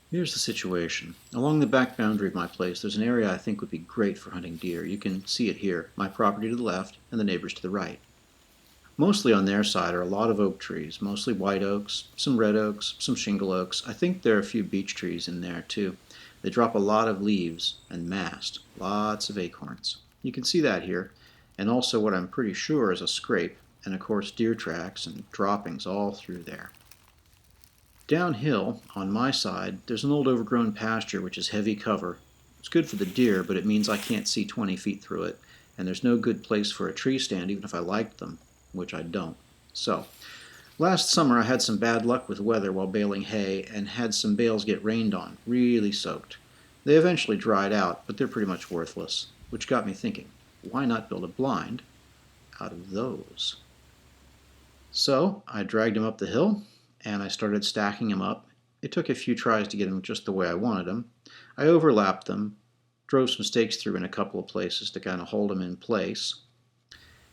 Here's the situation. Along the back boundary of my place, there's an area I think would be great for hunting deer. You can see it here, my property to the left and the neighbors to the right. Mostly on their side are a lot of oak trees, mostly white oaks, some red oaks, some shingle oaks. I think there are a few beech trees in there too. They drop a lot of leaves and mast, lots of acorns. You can see that here, and also what I'm pretty sure is a scrape, and of course deer tracks and droppings all through there. Downhill, on my side, there's an old overgrown pasture which is heavy cover. It's good for the deer, but it means I can't see 20 feet through it, and there's no good place for a tree stand even if I liked them, which I don't. So, last summer I had some bad luck with weather while baling hay and had some bales get rained on, really soaked. They eventually dried out, but they're pretty much worthless, which got me thinking, why not build a blind out of those? So I dragged him up the hill and I started stacking them up. It took a few tries to get them just the way I wanted them. I overlapped them, drove some stakes through in a couple of places to kind of hold them in place,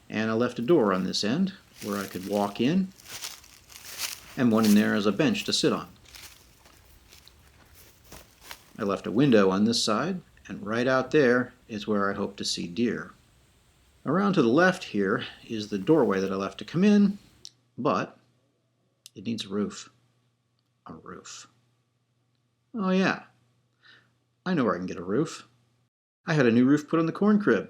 and I left a door on this end where I could walk in, and one in there as a bench to sit on. I left a window on this side, and right out there is where I hope to see deer. Around to the left here is the doorway that I left to come in, but it needs a roof. A roof. Oh yeah, I know where I can get a roof. I had a new roof put on the corn crib.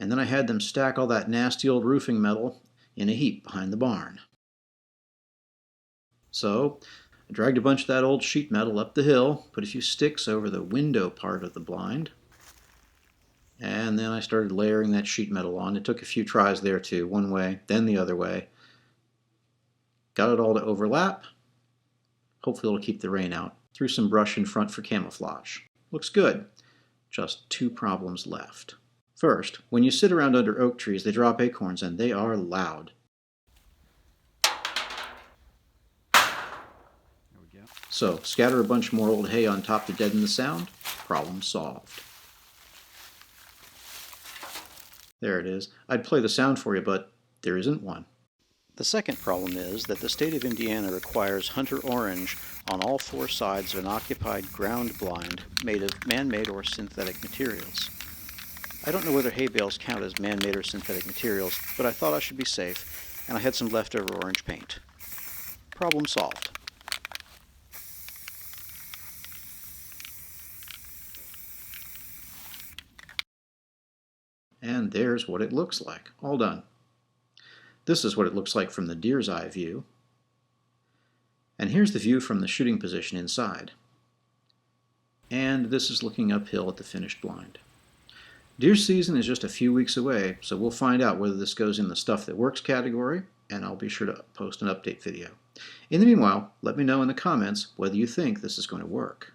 And then I had them stack all that nasty old roofing metal in a heap behind the barn. So I dragged a bunch of that old sheet metal up the hill, put a few sticks over the window part of the blind, and then I started layering that sheet metal on. It took a few tries there too, one way, then the other way. Got it all to overlap. Hopefully it'll keep the rain out. Threw some brush in front for camouflage. Looks good. Just two problems left. First, when you sit around under oak trees, they drop acorns and they are loud. So, scatter a bunch more old hay on top to deaden the sound. Problem solved. There it is. I'd play the sound for you, but there isn't one. The second problem is that the state of Indiana requires hunter orange on all four sides of an occupied ground blind made of man-made or synthetic materials. I don't know whether hay bales count as man-made or synthetic materials, but I thought I should be safe, and I had some leftover orange paint. Problem solved. And there's what it looks like, all done. This is what it looks like from the deer's eye view. And here's the view from the shooting position inside. And this is looking uphill at the finished blind. Deer season is just a few weeks away, so we'll find out whether this goes in the stuff that works category, and I'll be sure to post an update video. In the meanwhile, let me know in the comments whether you think this is going to work.